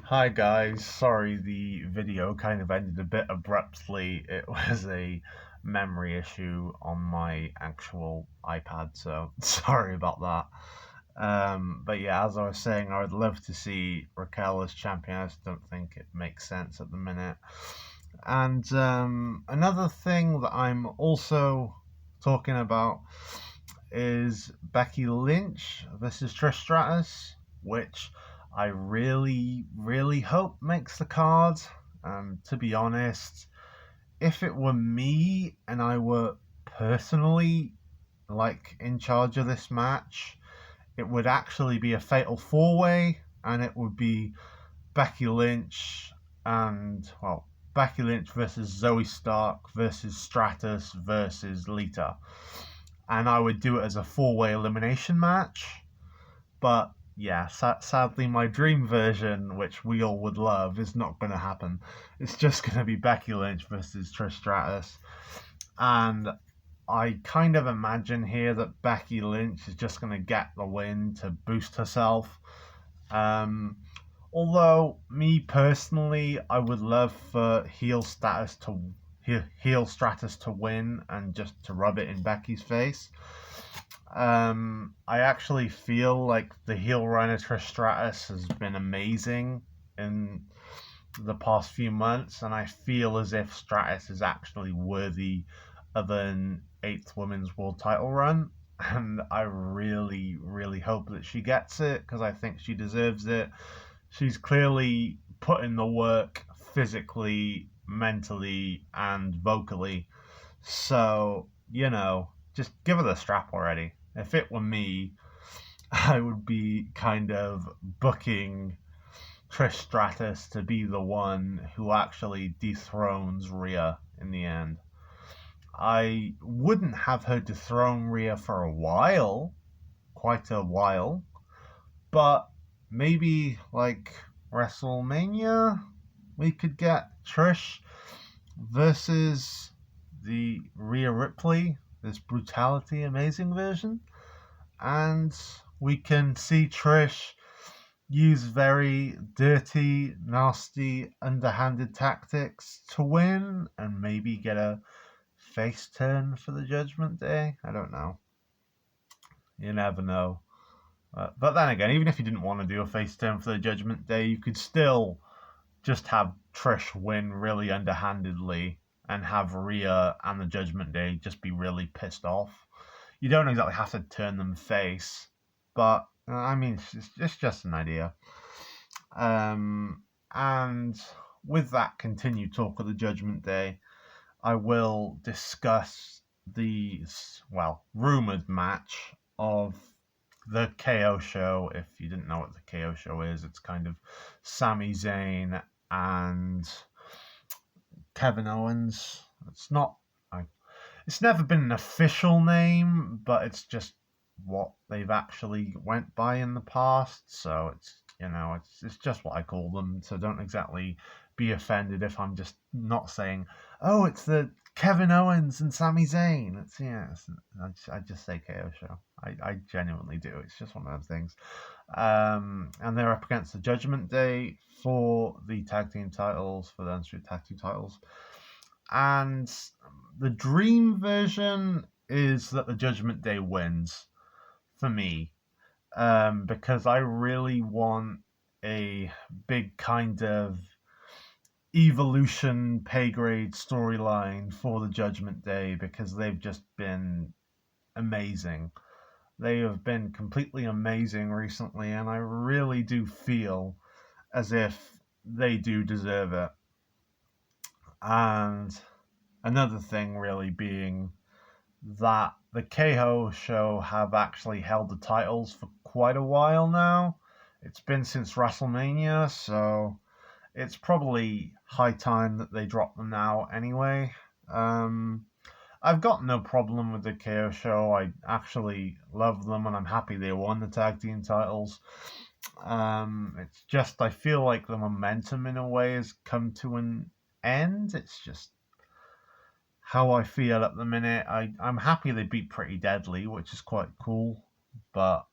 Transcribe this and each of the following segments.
Hi guys, sorry the video kind of ended a bit abruptly. It was a memory issue on my actual iPad, so sorry about that. But yeah, as I was saying, I would love to see Raquel as champion. I just don't think it makes sense at the minute. And another thing that I'm also talking about is Becky Lynch versus Trish Stratus, which I really, really hope makes the card. To be honest, if it were me and I were personally in charge of this match, it would actually be a fatal four way, and it would be Becky Lynch and Becky Lynch versus Zoe Stark versus Stratus versus Lita, and I would do it as a four-way elimination match. But yeah, sadly, my dream version, which we all would love, is not going to happen. It's just going to be Becky Lynch versus Trish Stratus, and I kind of imagine here that Becky Lynch is just going to get the win to boost herself. Um, Although me personally, I would love for heel Stratus to win and just to rub it in Becky's face. I actually feel like the heel run of Trish Stratus has been amazing in the past few months, and I feel as if Stratus is actually worthy of an eighth women's world title run. And I really, really hope that she gets it because I think she deserves it. She's clearly put in the work physically, mentally, and vocally. So, just give her the strap already. If it were me, I would be kind of booking Trish Stratus to be the one who actually dethrones Rhea in the end. I wouldn't have her dethrone Rhea for a while, quite a while, but maybe like WrestleMania, we could get Trish versus the Rhea Ripley, this brutality amazing version, and we can see Trish use very dirty, nasty, underhanded tactics to win and maybe get a face turn for the Judgment Day. I don't know. You never know. But then again, even if you didn't want to do a face turn for the Judgment Day, you could still just have Trish win really underhandedly and have Rhea and the Judgment Day just be really pissed off. You don't exactly have to turn them face, but I mean, it's just an idea. And with that continued talk of the Judgment Day, I will discuss the, rumored match of the KO show. If you didn't know what the KO show is, it's kind of Sami Zayn and Kevin Owens. It's never been an official name, but it's just what they've actually went by in the past. So it's just what I call them. So don't exactly be offended if I'm just not saying, oh, it's the Kevin Owens and Sami Zayn. I just say KO show. I genuinely do. It's just one of those things. And they're up against the Judgment Day for the tag team titles, for the Undisputed Tag Team titles. And the dream version is that the Judgment Day wins for me, because I really want a big kind of evolution pay grade storyline for the Judgment Day because they've just been amazing. They have been completely amazing recently, and I really do feel as if they do deserve it. And another thing really being that the KO show have actually held the titles for quite a while now. It's been since WrestleMania, so it's probably high time that they drop them now anyway. I've got no problem with the KO show. I actually love them and I'm happy they won the tag team titles. It's just I feel like the momentum in a way has come to an end. It's just how I feel at the minute. I'm happy they beat Pretty Deadly, which is quite cool, but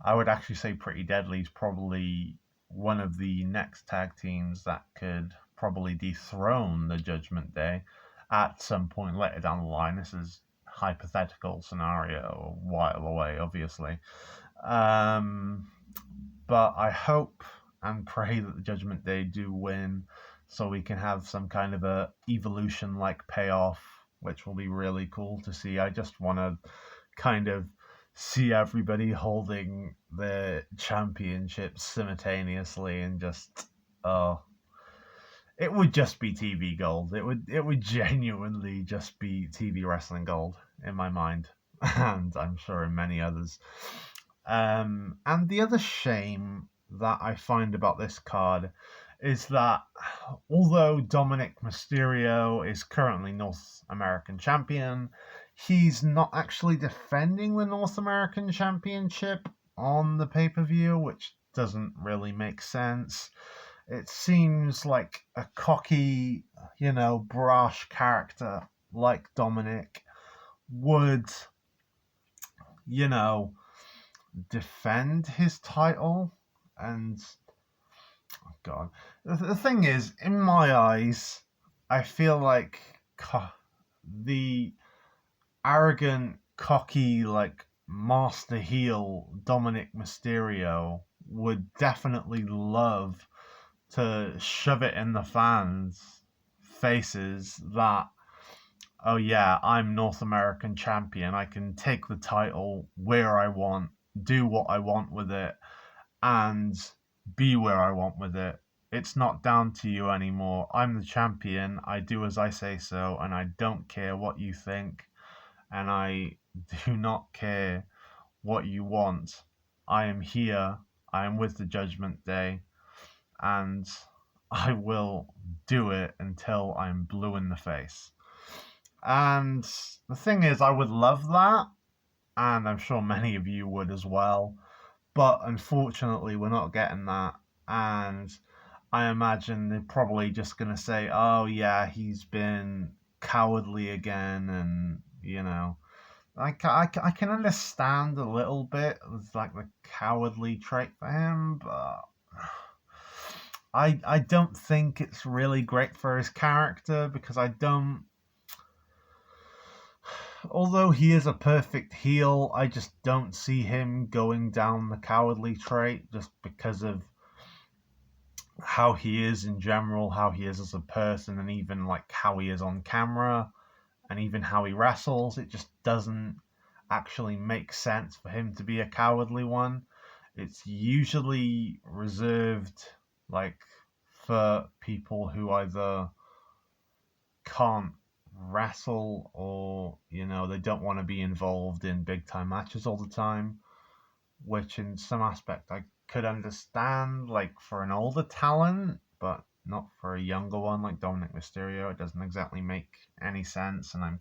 I would actually say Pretty Deadly is probably one of the next tag teams that could probably dethrone the Judgment Day at some point later down the line. This is hypothetical scenario, a while away, obviously. But I hope and pray that the Judgment Day do win, so we can have some kind of a evolution like payoff, which will be really cool to see. I just want to kind of see everybody holding the championships simultaneously and just it would just be TV gold. It would genuinely just be TV wrestling gold in my mind, and I'm sure in many others. And the other shame that I find about this card is that although Dominic Mysterio is currently North American champion, he's not actually defending the North American Championship on the pay-per-view, which doesn't really make sense. It seems like a cocky, brash character like Dominic would, you know, defend his title. And oh God, the thing is, in my eyes, I feel like the arrogant, cocky, like master heel Dominic Mysterio would definitely love to shove it in the fans' faces that, oh yeah, I'm North American champion. I can take the title where I want, do what I want with it, and be where I want with it. It's not down to you anymore. I'm the champion. I do as I say so, and I don't care what you think, and I do not care what you want. I am here. I am with the Judgment Day, and I will do it until I'm blue in the face. And the thing is, I would love that, and I'm sure many of you would as well. But unfortunately, we're not getting that. And I imagine they're probably just going to say, oh, yeah, he's been cowardly again. And, I can understand a little bit. It's like the cowardly trait for him, but I don't think it's really great for his character because I don't. Although he is a perfect heel, I just don't see him going down the cowardly trait just because of how he is in general, how he is as a person, and even like how he is on camera, and even how he wrestles. It just doesn't actually make sense for him to be a cowardly one. It's usually reserved like for people who either can't wrestle or they don't want to be involved in big time matches all the time, which in some aspect I could understand, like for an older talent, but not for a younger one like Dominic Mysterio. It doesn't exactly make any sense, and I'm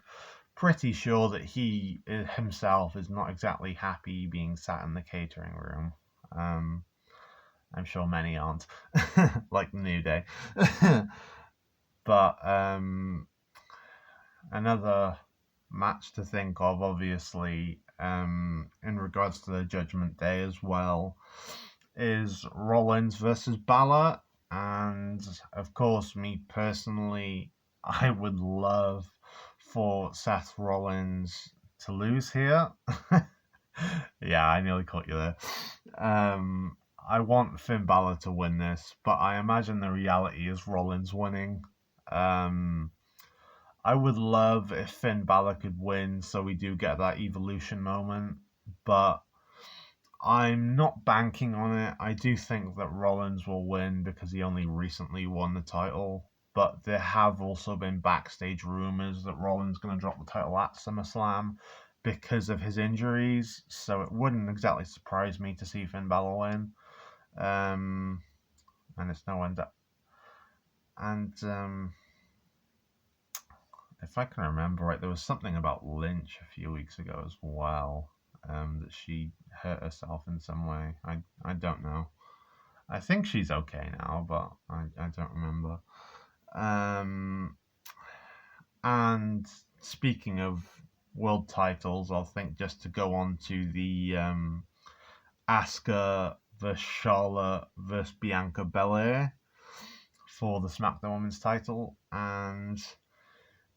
pretty sure that he himself is not exactly happy being sat in the catering room. I'm sure many aren't, like the New Day. But another match to think of, obviously, in regards to the Judgment Day as well, is Rollins versus Balor. And of course, me personally, I would love for Seth Rollins to lose here. Yeah, I nearly caught you there. I want Finn Balor to win this, but I imagine the reality is Rollins winning. I would love if Finn Balor could win so we do get that evolution moment, but I'm not banking on it. I do think that Rollins will win because he only recently won the title, but there have also been backstage rumors that Rollins is going to drop the title at SummerSlam because of his injuries, so it wouldn't exactly surprise me to see Finn Balor win. And it's no end up. And if I can remember right, there was something about Lynch a few weeks ago as well, that she hurt herself in some way. I don't know. I think she's okay now, but I don't remember. And speaking of world titles, I'll think just to go on to the Asuka versus Charlotte versus Bianca Belair for the SmackDown Women's title. And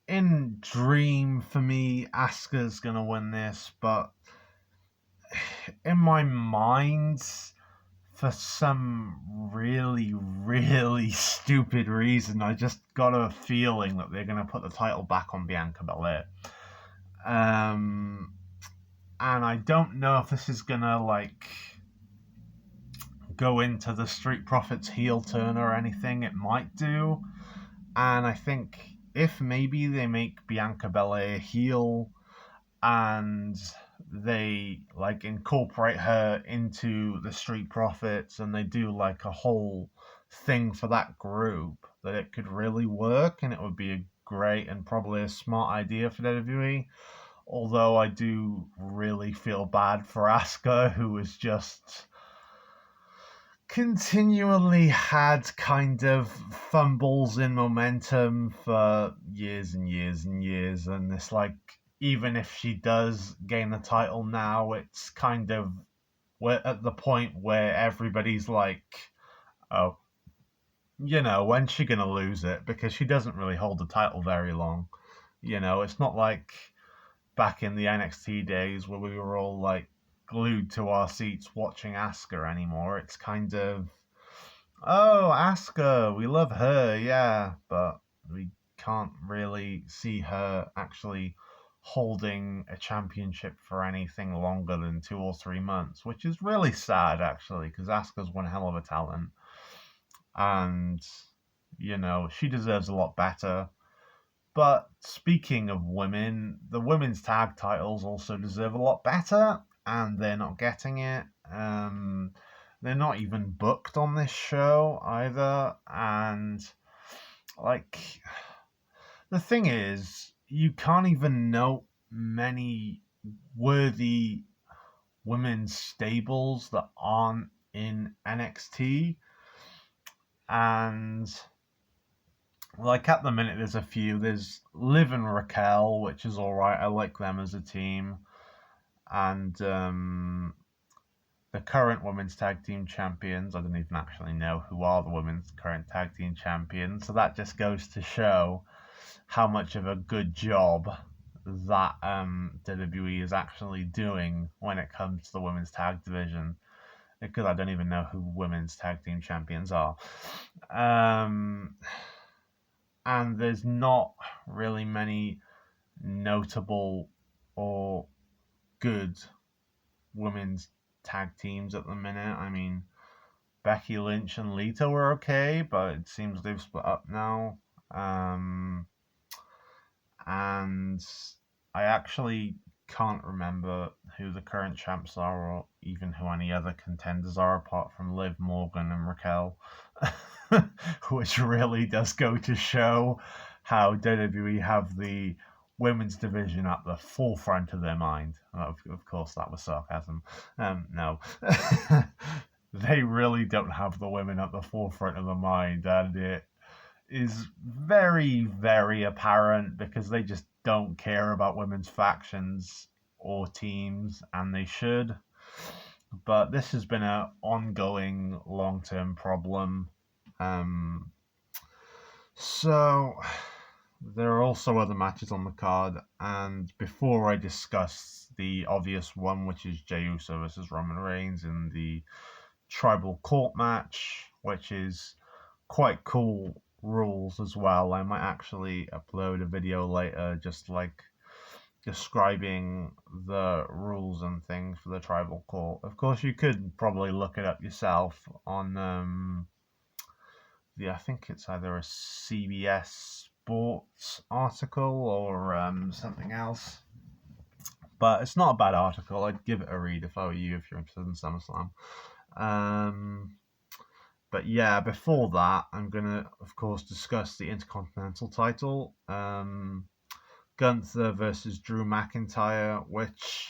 in dream, for me, Asuka's going to win this, but in my mind, for some really, really stupid reason, I just got a feeling that they're going to put the title back on Bianca Belair. And I don't know if this is going to, go into the Street Profits heel turn or anything. It might do. And I think if maybe they make Bianca Belair heel and they incorporate her into the Street Profits and they do a whole thing for that group, that it could really work and it would be a great and probably a smart idea for WWE. Although I do really feel bad for Asuka, who was just continually had kind of fumbles in momentum for years and years and years, and it's even if she does gain the title now, it's kind of we're at the point where everybody's oh, when's she gonna lose it? Because she doesn't really hold the title very long. It's not like back in the NXT days where we were all glued to our seats watching Asuka anymore. It's kind of, oh, Asuka, we love her, yeah, but we can't really see her actually holding a championship for anything longer than 2 or 3 months, which is really sad, actually, because Asuka's one hell of a talent. And, she deserves a lot better. But speaking of women, the women's tag titles also deserve a lot better, and they're not getting it. They're not even booked on this show either. And, the thing is, you can't even note many worthy women's stables that aren't in NXT. And at the minute, there's a few. There's Liv and Raquel, which is alright. I like them as a team. And the current women's tag team champions, I don't even actually know who are the women's current tag team champions. So that just goes to show how much of a good job that WWE is actually doing when it comes to the women's tag division. Because I don't even know who women's tag team champions are. And there's not really many notable or good women's tag teams at the minute. I mean, Becky Lynch and Lita were okay, but it seems they've split up now. And I actually can't remember who the current champs are or even who any other contenders are apart from Liv Morgan and Raquel. Which really does go to show how WWE have the women's division at the forefront of their mind. Of course, that was sarcasm. No. They really don't have the women at the forefront of the mind, and it is very, very apparent because they just don't care about women's factions or teams, and they should. But this has been an ongoing long-term problem. So there are also other matches on the card, and before I discuss the obvious one, which is Jey Uso versus Roman Reigns in the Tribal Court match, which is quite cool rules as well. I might actually upload a video later just describing the rules and things for the Tribal Court. Of course, you could probably look it up yourself on I think it's either a CBS Sports article or something else. But it's not a bad article. I'd give it a read if I were you, if you're interested in SummerSlam. But yeah, before that, I'm going to, of course, discuss the Intercontinental title. Gunther versus Drew McIntyre, which